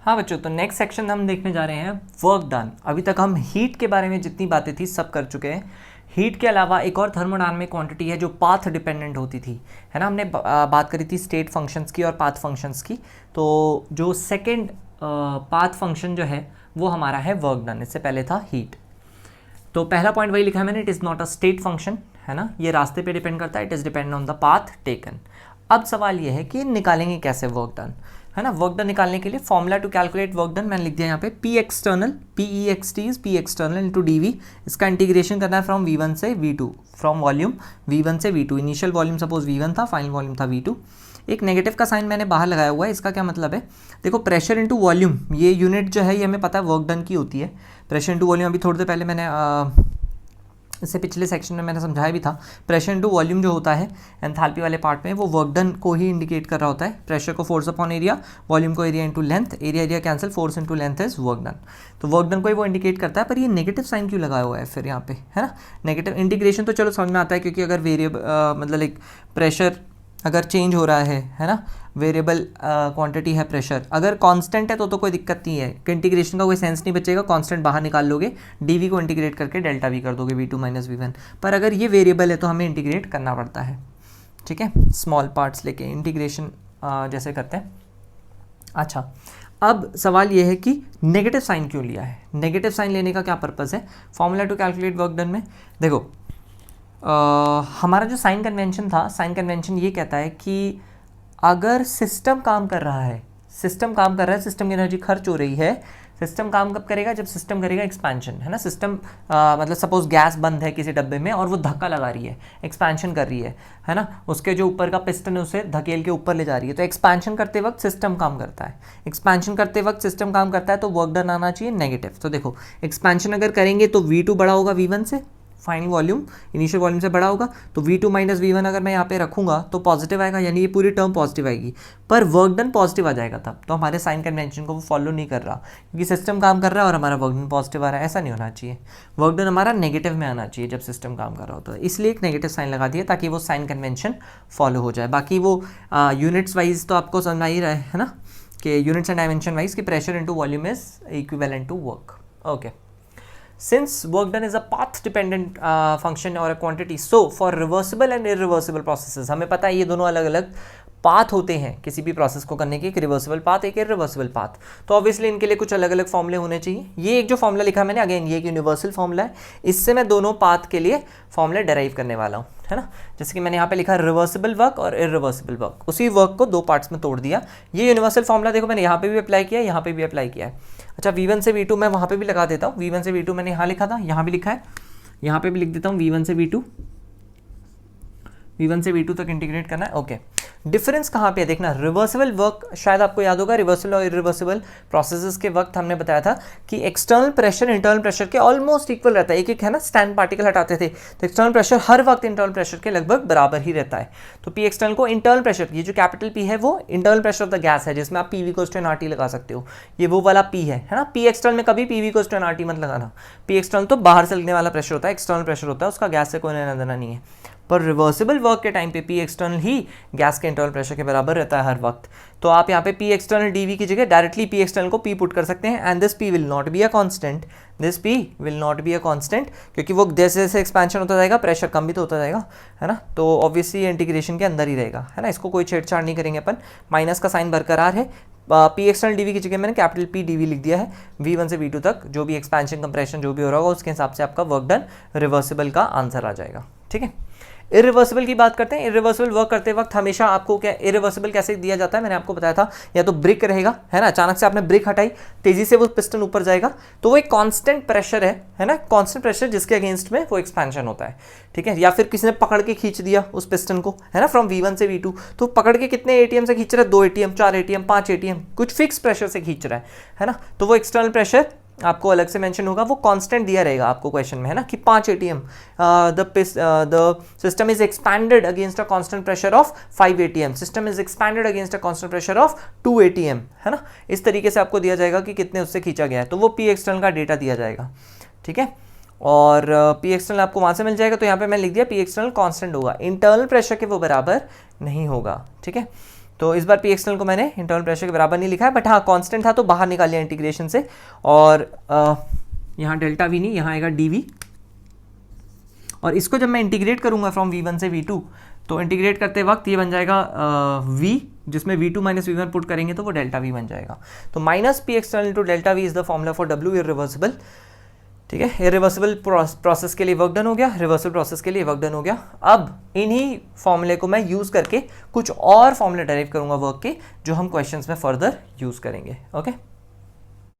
हाँ बच्चों, तो नेक्स्ट सेक्शन हम देखने जा रहे हैं वर्क डन। अभी तक हम हीट के बारे में जितनी बातें थी सब कर चुके हैं। हीट के अलावा एक और थर्मोडायनामिक क्वांटिटी है जो पाथ डिपेंडेंट होती थी, है ना। हमने बात करी थी स्टेट फंक्शंस की और पाथ फंक्शंस की। तो जो सेकेंड पाथ फंक्शन जो है वो हमारा है वर्क डन, इससे पहले था हीट। तो पहला पॉइंट वही लिखा है मैंने, it is not a state function, है ना। ये रास्ते पे डिपेंड करता है, it is depend on the path taken. अब सवाल ये है कि निकालेंगे कैसे वर्क डन, है ना। वर्क डन निकालने के लिए formula to calculate work done मैंने लिख दिया यहाँ पे, P external, P E X T is P external into D V. इसका इंटीग्रेशन करना है फ्रॉम V1 से V2, फ्रॉम वॉल्यूम V1 से V2। Initial volume suppose V1 था, फाइनल वॉल्यूम था V2। एक नेगेटिव का साइन मैंने बाहर लगाया हुआ है, इसका क्या मतलब है, देखो प्रेशर इंटू वॉल्यूम, ये यूनिट जो है ये हमें पता है वर्क डन की होती है। प्रेशर इंटू वॉल्यूम अभी थोड़ी देर पहले मैंने इससे पिछले सेक्शन में मैंने समझाया भी था। प्रेशर इनटू वॉल्यूम जो होता है एंथैल्पी वाले पार्ट में, वो वर्क डन को ही इंडिकेट कर रहा होता है। प्रेशर को फोर्स अपॉन एरिया, वॉल्यूम को area into length, area cancel, force into length is work done. तो वर्क डन को ही वो इंडिकेट करता है। पर ये नेगेटिव साइन क्यों लगाया हुआ है फिर यहाँ पे, है ना। नेगेटिव इंटीग्रेशन तो चलो समझ में आता है, क्योंकि अगर वेरिएबल मतलब एक प्रेशर अगर चेंज हो रहा है ना, वेरिएबल क्वांटिटी है प्रेशर, अगर कांस्टेंट है तो कोई दिक्कत नहीं है, इंटीग्रेशन का कोई सेंस नहीं बचेगा। कांस्टेंट बाहर निकाल लोगे, डीवी को इंटीग्रेट करके डेल्टा वी कर दोगे, V2 माइनस V1। पर अगर ये वेरिएबल है तो हमें इंटीग्रेट करना पड़ता है, ठीक है, स्मॉल पार्ट्स लेके इंटीग्रेशन जैसे करते हैं। अच्छा, अब सवाल ये है कि नेगेटिव साइन क्यों लिया है। नेगेटिव साइन लेने का क्या पर्पज़ है formula to calculate work done में। देखो हमारा जो साइन कन्वेंशन था, साइन कन्वेंशन ये कहता है कि अगर सिस्टम काम कर रहा है, सिस्टम की एनर्जी खर्च हो रही है। सिस्टम काम कब करेगा, जब सिस्टम करेगा एक्सपेंशन, है ना। सिस्टम मतलब सपोज गैस बंद है किसी डब्बे में और वो धक्का लगा रही है, एक्सपेंशन कर रही है ना। उसके जो ऊपर का पिस्टन है उसे धकेल के ऊपर ले जा रही है। तो एक्सपेंशन करते वक्त सिस्टम काम करता है, एक्सपेंशन करते वक्त सिस्टम काम करता है, तो वर्क डन आना चाहिए नेगेटिव। तो देखो एक्सपेंशन अगर करेंगे तो V2 बड़ा होगा V1 से, फाइनल वॉल्यूम इनिशियल वॉल्यूम से बड़ा होगा। तो V2 माइनस V1 अगर मैं यहाँ पे रखूंगा तो पॉजिटिव आएगा, यानी ये पूरी टर्म पॉजिटिव आएगी। पर वर्क डन पॉजिटिव आ जाएगा तब, तो हमारे साइन कन्वेंशन को वो फॉलो नहीं कर रहा, क्योंकि सिस्टम काम कर रहा है और हमारा वर्क डन पॉजिटिव आ रहा है। ऐसा नहीं होना चाहिए, वर्क डन हमारा नेगेटिव में आना चाहिए जब सिस्टम काम कर रहा होता है। इसलिए एक नेगेटिव साइन लगा दिया ताकि वो साइन कन्वेंशन फॉलो हो जाए। बाकी वो यूनिट्स वाइज तो आपको समझ ही रहा है ना, कि यूनिट्स एंड डायमेंशन वाइज कि pressure into volume is equivalent to work. Okay, since work done is a path dependent function or a quantity, so for reversible and irreversible processes, हमें पता है ये दोनों अलग अलग पाथ होते हैं किसी भी प्रोसेस को करने के, एक रिवर्सिबल पाथ, एक इरिवर्सिबल पाथ। तो ऑब्वियसली इनके लिए कुछ अलग अलग फॉर्मूले होने चाहिए। ये एक जो फॉर्मूला लिखा मैंने, अगेन ये एक यूनिवर्सल फॉर्मूला है, इससे मैं दोनों पाथ के लिए फॉर्मूले डेराइव करने वाला हूँ, है ना। जैसे कि मैंने यहाँ पे लिखा रिवर्सिबल वर्क और इरिवर्सिबल वर्क, उसी वर्क को दो पार्ट्स में तोड़ दिया। ये यूनिवर्सल फॉर्मूला देखो मैंने यहाँ पे भी अप्लाई किया, यहाँ पे भी अप्लाई किया है। अच्छा, V1 से V2 मैं वहाँ पे भी लगा देता हूँ। V1 से V2 मैंने यहाँ लिखा था, यहाँ भी लिखा है, यहाँ पे भी लिख देता हूँ। V1 से V2 तक इंटीग्रेट करना है। ओके, डिफरेंस कहाँ पे है देखना। रिवर्सिबल वर्क शायद आपको याद होगा, रिवर्सिबल और इरिवर्सिबल प्रोसेसेस के वक्त हमने बताया था कि एक्सटर्नल प्रेशर इंटरनल प्रेशर के ऑलमोस्ट इक्वल रहता है। एक एक है ना, स्टैंड पार्टिकल हटाते थे तो एक्सटर्नल प्रेशर हर वक्त इंटरनल प्रेशर के लगभग बराबर ही रहता है। तो पी एक्सटर्नल को इंटरनल प्रेशर, ये जो कैपिटल पी है वो internal pressure of the gas है, जिसमें आप PV को NRT लगा सकते हो। ये वो वाला पी है ना। पी एक्सटर्नल में कभी PV को NRT मत लगाना। पी एक्सटर्नल तो बाहर से लगने वाला प्रेशर होता है, एक्सटर्नल प्रेशर होता है, उसका गैस से कोई लेना देना नहीं है। पर रिवर्सिबल वर्क के टाइम पे पी एक्सटर्नल ही गैस के इंटरनल प्रेशर के बराबर रहता है हर वक्त। तो आप यहाँ पे पी एक्सटर्नल डीवी की जगह डायरेक्टली पी एक्सटर्नल को पी पुट कर सकते हैं, and this P will not be a constant, this P will not be a constant, क्योंकि वो जैसे जैसे एक्सपेंशन होता जाएगा प्रेशर कम भी तो होता जाएगा, है ना। तो ऑब्वियसली इंटीग्रेशन के अंदर ही रहेगा, है ना। इसको कोई छेड़छाड़ नहीं करेंगे अपन। माइनस का साइन बरकरार है। पी एक्सटर्नल डीवी की जगह मैंने कैपिटल पी डीवी लिख दिया है। V1 से V2 तक जो भी एक्सपेंशन कंप्रेशन जो भी हो रहा होगा उसके हिसाब से आपका वर्क डन रिवर्सिबल का आंसर आ जाएगा, ठीक है। इरिवर्सिबल की बात करते हैं। इरिवर्सिबल वर्क करते वक्त हमेशा आपको क्या, इरिवर्सिबल कैसे दिया जाता है मैंने आपको बताया था, या तो ब्रिक रहेगा, है ना। अचानक से आपने ब्रिक हटाई, तेजी से वो पिस्टन ऊपर जाएगा, तो वो एक कांस्टेंट प्रेशर है ना, कांस्टेंट प्रेशर जिसके अगेंस्ट में वो एक्सपेंशन होता है, ठीक है। या फिर किसी ने पकड़ के खींच दिया उस पिस्टन को, है ना, फ्रॉम V1 से V2, तो पकड़ के कितने ATM से खींच रहा है, 2 ATM, 4 ATM, 5 ATM, कुछ फिक्स प्रेशर से खींच रहा है ना। तो वो एक्सटर्नल प्रेशर आपको अलग से मेंशन होगा, वो कांस्टेंट दिया रहेगा आपको क्वेश्चन में, है ना, कि 5 ATM, the system is expanded against a constant pressure of 5 ATM, system is expanded against a constant pressure of 2 ATM, है ना। इस तरीके से आपको दिया जाएगा कि कितने उससे खींचा गया है, तो वो पी एक्सटर्नल का डेटा दिया जाएगा, ठीक है। और पी एक्सटर्नल आपको वहाँ से मिल जाएगा। तो यहाँ पे मैं लिख दिया पी एक्सटर्नल कांस्टेंट होगा, इंटरनल प्रेशर के वो बराबर नहीं होगा, ठीक है। तो इस बार पी एक्सटर्नल को मैंने इंटरनल प्रेशर के बराबर नहीं लिखा है, बट हाँ कांस्टेंट था तो बाहर निकाल लिया इंटीग्रेशन से, और यहाँ डेल्टा वी नहीं, यहाँ आएगा डी वी, और इसको जब मैं इंटीग्रेट करूंगा फ्रॉम V1 से V2, तो इंटीग्रेट करते वक्त ये बन जाएगा V, जिसमें V2 माइनस V1 पुट करेंगे तो वो डेल्टा V बन जाएगा। तो minus P external into delta V is the formula for W irreversible. ठीक है, इरिवर्सिबल प्रोसेस के लिए वर्क डन हो गया, रिवर्सिबल प्रोसेस के लिए वर्क डन हो गया। अब इन्हीं फॉर्मूले को मैं यूज़ करके कुछ और फॉर्मूले डेराइव करूंगा वर्क के, जो हम क्वेश्चंस में फर्दर यूज़ करेंगे। ओके।